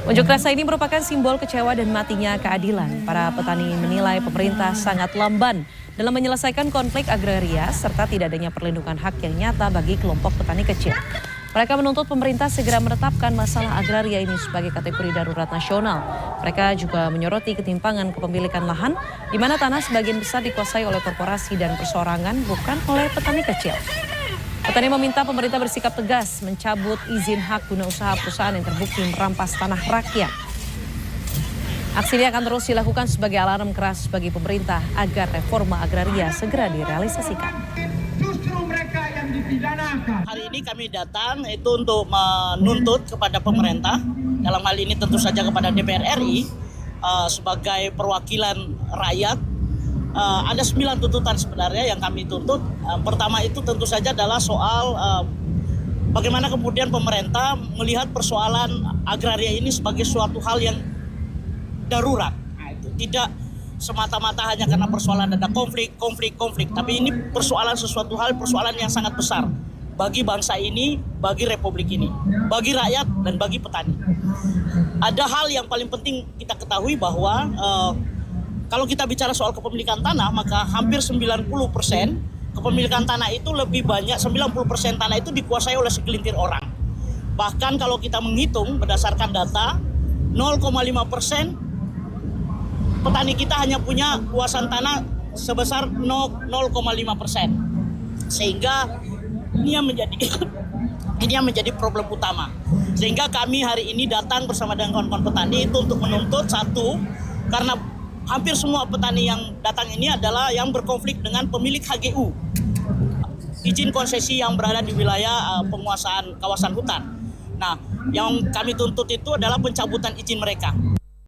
Unjuk rasa ini merupakan simbol kecewa dan matinya keadilan. Para petani menilai pemerintah sangat lamban dalam menyelesaikan konflik agraria serta tidak adanya perlindungan hak yang nyata bagi kelompok petani kecil. Mereka menuntut pemerintah segera menetapkan masalah agraria ini sebagai kategori darurat nasional. Mereka juga menyoroti ketimpangan kepemilikan lahan, di mana tanah sebagian besar dikuasai oleh korporasi dan perseorangan, bukan oleh petani kecil. Petani meminta pemerintah bersikap tegas mencabut izin hak guna usaha perusahaan yang terbukti merampas tanah rakyat. Aksi ini akan terus dilakukan sebagai alarm keras bagi pemerintah agar reforma agraria segera direalisasikan. Justru mereka yang dipidanakan. Hari ini kami datang itu untuk menuntut kepada pemerintah, dalam hal ini tentu saja kepada DPR RI sebagai perwakilan rakyat. Ada 9 tuntutan sebenarnya yang kami tuntut. Pertama itu tentu saja adalah soal bagaimana kemudian pemerintah melihat persoalan agraria ini sebagai suatu hal yang darurat. Nah, itu tidak semata-mata hanya karena persoalan ada konflik, tapi ini persoalan sesuatu hal, persoalan yang sangat besar bagi bangsa ini, bagi republik ini, bagi rakyat dan bagi petani. Ada hal yang paling penting kita ketahui bahwa kalau kita bicara soal kepemilikan tanah, maka hampir 90% kepemilikan tanah itu lebih banyak, 90% tanah itu dikuasai oleh segelintir orang. Bahkan kalau kita menghitung berdasarkan data, 0,5% petani kita hanya punya luasan tanah sebesar 0,5%. Sehingga ini yang menjadi problem utama. Sehingga kami hari ini datang bersama dengan kawan-kawan petani itu untuk menuntut satu, karena hampir semua petani yang datang ini adalah yang berkonflik dengan pemilik HGU, izin konsesi yang berada di wilayah penguasaan kawasan hutan. Nah, yang kami tuntut itu adalah pencabutan izin mereka.